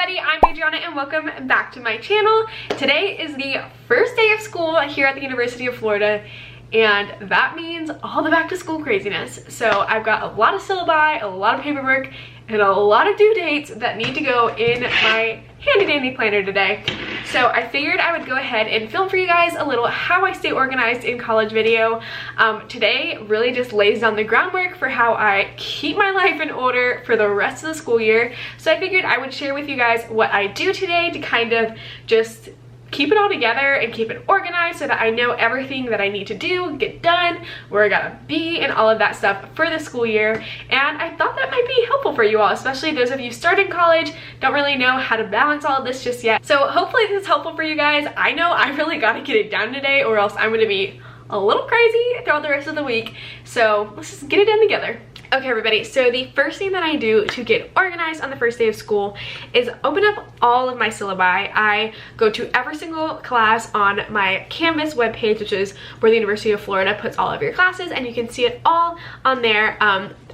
everybody, I'm Adriana and welcome back to my channel. Today is the first day of school here at the University of Florida, and that means all the back to school craziness. So I've got a lot of syllabi, a lot of paperwork, and a lot of due dates that need to go in my handy dandy planner today. So I figured I would go ahead and film for you guys a little how I stay organized in college video. Today really just lays down the groundwork for how I keep my life in order for the rest of the school year. So I figured I would share with you guys what I do today to kind of just keep it all together and keep it organized so that I know everything that I need to do, get done, where I gotta be, and all of that stuff for the school year. And I thought that might be helpful for you all, especially those of you starting college, don't really know how to balance all of this just yet. So hopefully this is helpful for you guys. I know I really gotta get it done today or else I'm gonna be a little crazy throughout the rest of the week. So let's just get it done together. Okay everybody, so the first thing that I do to get organized on the first day of school is open up all of my syllabi. I go to every single class on my Canvas webpage, which is where the University of Florida puts all of your classes, and you can see it all on there.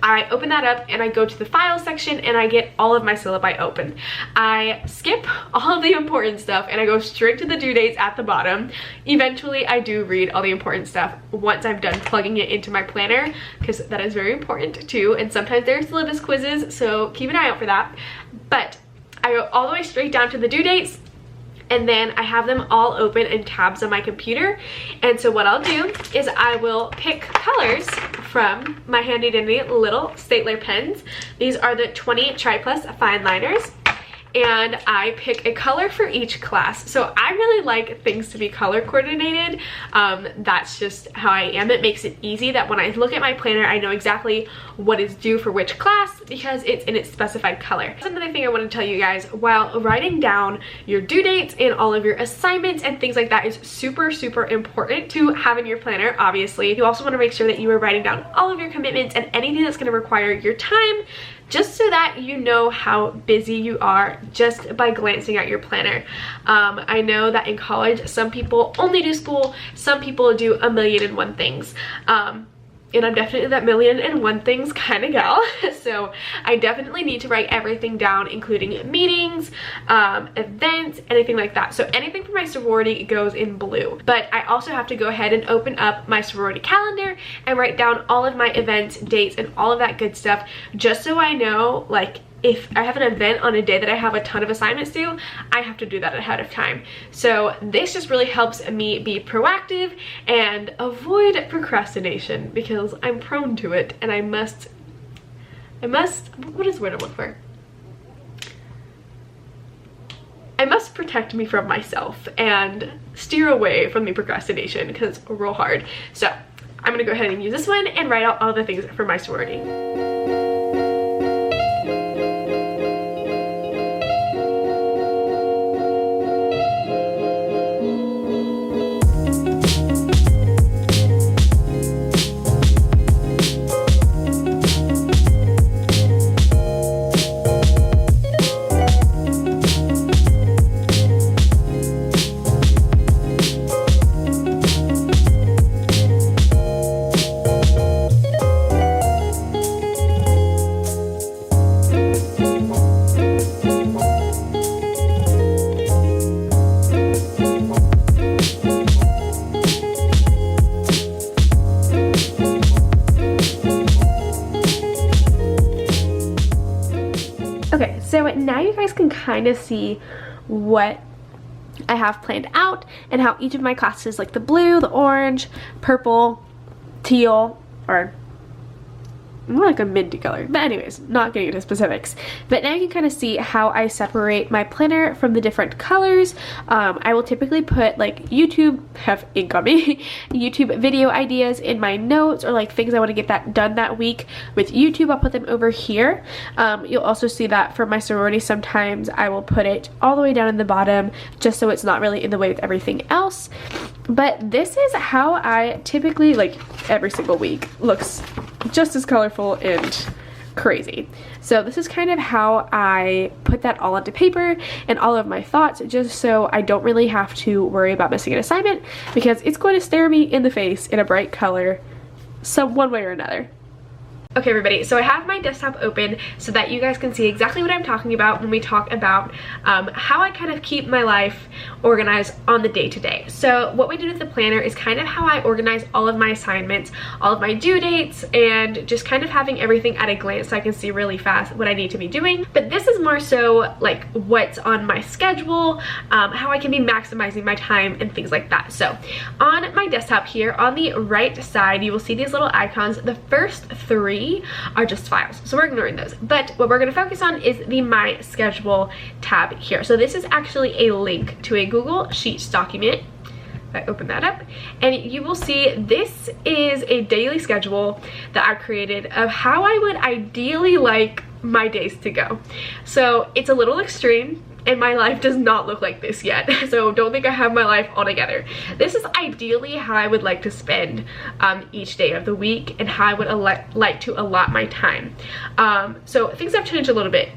I open that up and I go to the files section and I get all of my syllabi open. I skip all of the important stuff and I go straight to the due dates at the bottom. Eventually I do read all the important stuff once I'm done plugging it into my planner, because that is very important too, and sometimes there are syllabus quizzes, so keep an eye out for that. But I go all the way straight down to the due dates, and then I have them all open in tabs on my computer. And so what I'll do is I will pick colors from my handy dandy little Stapler pens. These are the 20 Tri Plus fine liners, and I pick a color for each class. So I really like things to be color coordinated. That's just how I am. It makes it easy that when I look at my planner, I know exactly what is due for which class because it's in its specified color. That's another thing I want to tell you guys. While writing down your due dates and all of your assignments and things like that is super, super important to have in your planner, obviously, you also want to make sure that you are writing down all of your commitments and anything that's going to require your time, just so that you know how busy you are just by glancing at your planner. I know that in college, some people only do school, some people do a million and one things. And I'm definitely that million and one things kind of gal. So I definitely need to write everything down, including meetings, events, anything like that. So anything for my sorority goes in blue. But I also have to go ahead and open up my sorority calendar and write down all of my events, dates, and all of that good stuff, just so I know, like, if I have an event on a day that I have a ton of assignments due, I have to do that ahead of time. So this just really helps me be proactive and avoid procrastination, because I'm prone to it, and I must, what is the word I'm looking for? I must protect me from myself and steer away from the procrastination, because it's real hard. So I'm gonna go ahead and use this one and write out all the things for my sorority. Okay, so now you guys can kind of see what I have planned out and how each of my classes, like the blue, the orange, purple, teal, or more like a minty color, but anyways, not getting into specifics. But now you can kind of see how I separate my planner from the different colors. I will typically put like YouTube, have ink on me, YouTube video ideas in my notes, or like things I want to get that done that week with YouTube. I'll put them over here. You'll also see that for my sorority, sometimes I will put it all the way down in the bottom just so it's not really in the way with everything else. But this is how I typically, like every single week, looks just as colorful and crazy. So this is kind of how I put that all onto paper and all of my thoughts, just so I don't really have to worry about missing an assignment, because it's going to stare me in the face in a bright color one way or another. Okay everybody, so I have my desktop open so that you guys can see exactly what I'm talking about when we talk about how I kind of keep my life organized on the day-to-day. So what we did with the planner is kind of how I organize all of my assignments, all of my due dates, and just kind of having everything at a glance so I can see really fast what I need to be doing. But this is more so like what's on my schedule, how I can be maximizing my time and things like that. So on my desktop here on the right side, you will see these little icons. The first three are just files, so we're ignoring those, but what we're going to focus on is the My Schedule tab here. So this is actually a link to a Google Sheets document. I open that up and you will see this is a daily schedule that I created of how I would ideally like my days to go. So it's a little extreme and my life does not look like this yet, so don't think I have my life all together. This is ideally how I would like to spend each day of the week and how I would like to allot my time. So things have changed a little bit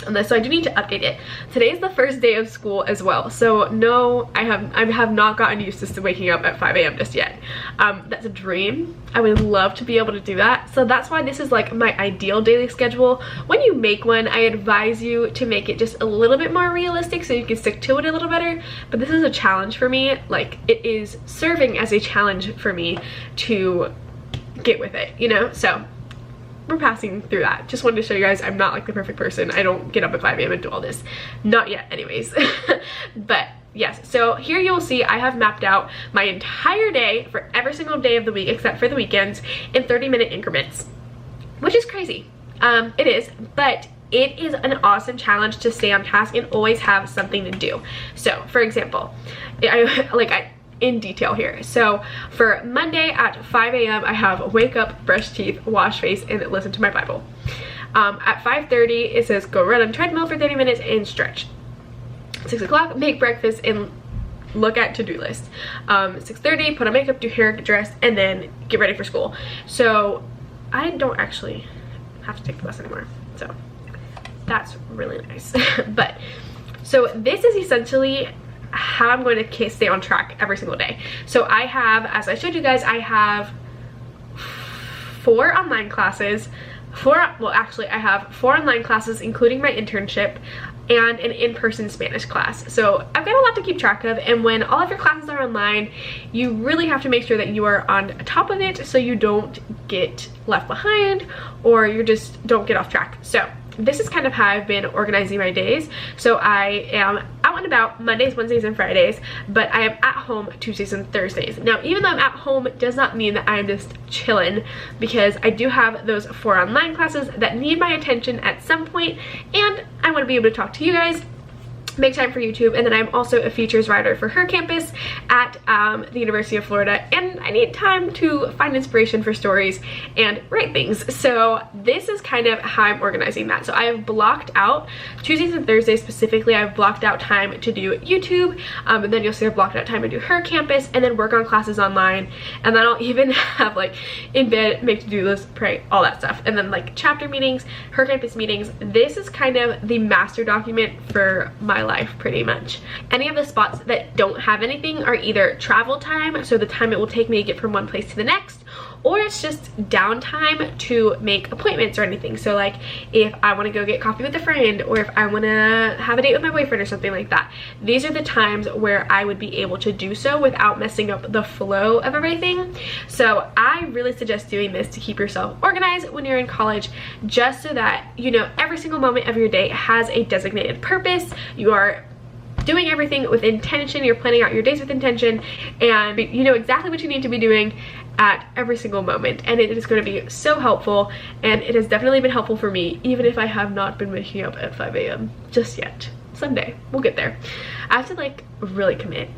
on this, so I do need to update it. Today is the first day of school as well, so no, I have not gotten used to waking up at 5 a.m. just yet. That's a dream. I would love to be able to do that, so that's why this is like my ideal daily schedule. When you make one, I advise you to make it just a little bit more realistic so you can stick to it a little better, but this is a challenge for me. Like, it is serving as a challenge for me to get with it, you know? So we're passing through that. Just wanted to show you guys I'm not like the perfect person. I don't get up at 5 a.m. and do all this. Not yet anyways. But yes, so here you'll see I have mapped out my entire day for every single day of the week except for the weekends in 30-minute increments, which is crazy. It is, but it is an awesome challenge to stay on task and always have something to do. So for example, in detail here. So for Monday at 5 a.m. I have wake up, brush teeth, wash face, and listen to my Bible. At 5:30 it says go run on treadmill for 30 minutes and stretch. 6 o'clock, make breakfast and look at to-do list. 6:30, put on makeup, do hair, get dressed, and then get ready for school. So I don't actually have to take the bus anymore, so that's really nice. But so this is essentially how I'm going to stay on track every single day. So I have, as I showed you guys, I have 4 online classes. I have 4 online classes including my internship and an in-person Spanish class. So I've got a lot to keep track of, and when all of your classes are online, you really have to make sure that you are on top of it so you don't get left behind or you just don't get off track. So this is kind of how I've been organizing my days. So I am out and about Mondays, Wednesdays, and Fridays, but I am at home Tuesdays and Thursdays. Now, even though I'm at home, it does not mean that I'm just chilling, because I do have those 4 online classes that need my attention at some point, and I want to be able to talk to you guys, make time for YouTube, and then I'm also a features writer for her campus at the University of Florida, and I need time to find inspiration for stories and write things. So this is kind of how I'm organizing that. So I have blocked out Tuesdays and Thursdays specifically. I've blocked out time to do YouTube, and then you'll see I've blocked out time to do her campus and then work on classes online, and then I'll even have like in bed, make to-do lists, pray, all that stuff, and then like chapter meetings, her campus meetings. This is kind of the master document for my life pretty much. Any of the spots that don't have anything are either travel time, so the time it will take me to get from one place to the next, or it's just downtime to make appointments or anything. So like if I want to go get coffee with a friend, or if I want to have a date with my boyfriend or something like that, these are the times where I would be able to do so without messing up the flow of everything. So I really suggest doing this to keep yourself organized when you're in college, just so that you know every single moment of your day has a designated purpose. You are doing everything with intention, you're planning out your days with intention, and you know exactly what you need to be doing at every single moment, and it is going to be so helpful, and it has definitely been helpful for me, even if I have not been waking up at 5 a.m. just yet. Someday we'll get there. I have to like really commit,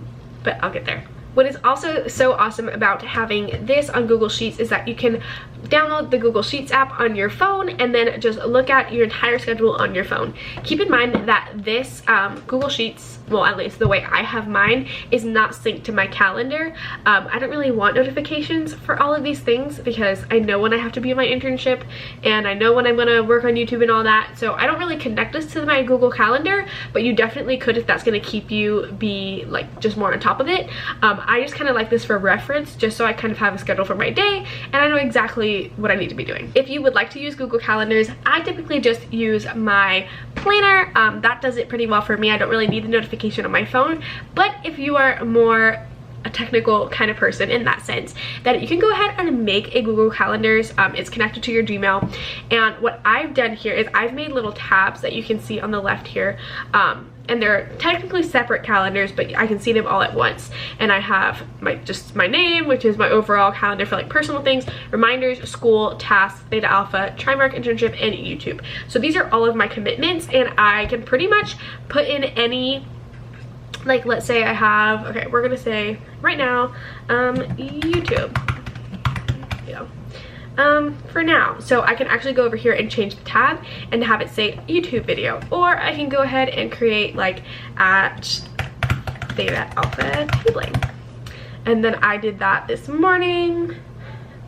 but I'll get there. What is also so awesome about having this on Google Sheets is that you can download the Google Sheets app on your phone and then just look at your entire schedule on your phone. Keep in mind that this Google Sheets, well, at least the way I have mine, is not synced to my calendar. I don't really want notifications for all of these things because I know when I have to be in my internship and I know when I'm gonna work on YouTube and all that. So I don't really connect this to my Google Calendar, but you definitely could if that's gonna keep you be like just more on top of it. I just kind of like this for reference, just so I kind of have a schedule for my day and I know exactly exactly what I need to be doing. If you would like to use Google Calendars, I typically just use my planner. That does it pretty well for me. I don't really need the notification on my phone. But if you are more a technical kind of person in that sense, that you can go ahead and make a Google Calendars. It's connected to your Gmail, and what I've done here is I've made little tabs that you can see on the left here, and they're technically separate calendars, but I can see them all at once. And I have just my name, which is my overall calendar for like personal things, reminders, school, tasks, Theta Alpha, Trimark internship, and YouTube. So these are all of my commitments, and I can pretty much put in any, like, let's say I have, okay, we're gonna say right now, YouTube, for now. So I can actually go over here and change the tab and have it say YouTube video, or I can go ahead and create like at Theta Alpha tabling. And then I did that this morning.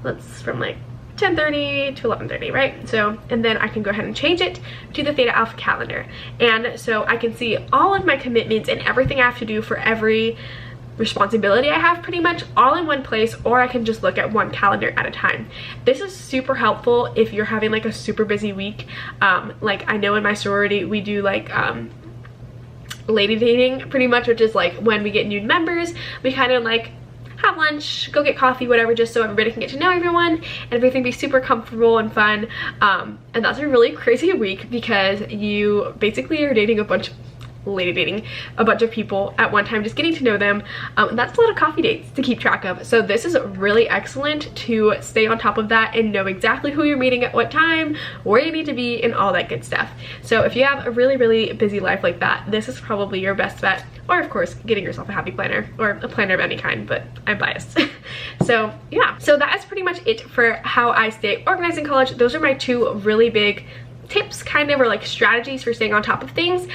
Let's from like 10:30 to 11:30, right? So, and then I can go ahead and change it to the Theta Alpha calendar. And so I can see all of my commitments and everything I have to do for every responsibility I have pretty much all in one place, or I can just look at one calendar at a time. This is super helpful if you're having like a super busy week. Like I know in my sorority we do like lady dating pretty much, which is like when we get new members, we kind of like have lunch, go get coffee, whatever, just so everybody can get to know everyone and everything be super comfortable and fun. And that's a really crazy week because you basically are dating a bunch of people at one time, just getting to know them. And that's a lot of coffee dates to keep track of. So this is really excellent to stay on top of that and know exactly who you're meeting at what time, where you need to be, and all that good stuff. So if you have a really busy life like that, this is probably your best bet. Or of course, getting yourself a happy planner or a planner of any kind, but I'm biased. So yeah, so that is pretty much it for how I stay organized in college. Those are my two really big tips kind of, or like strategies for staying on top of things.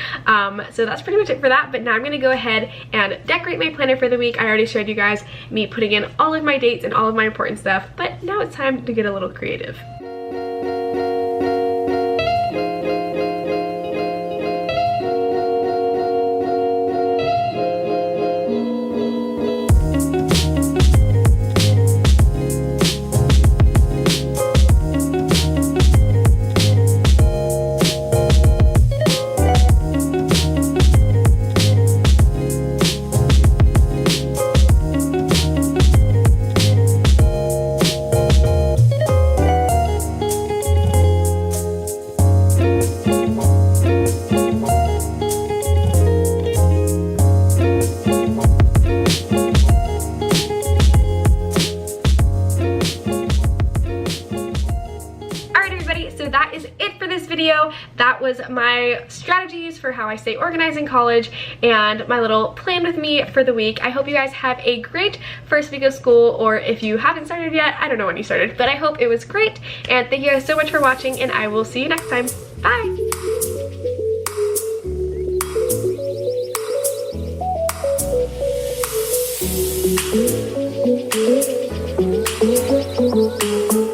So that's pretty much it for that. But now I'm gonna go ahead and decorate my planner for the week. I already showed you guys me putting in all of my dates and all of my important stuff, but now it's time to get a little creative. That was my strategies for how I stay organized in college and my little plan with me for the week. I hope you guys have a great first week of school, or if you haven't started yet, I don't know when you started, but I hope it was great. And thank you guys so much for watching, and I will see you next time. Bye!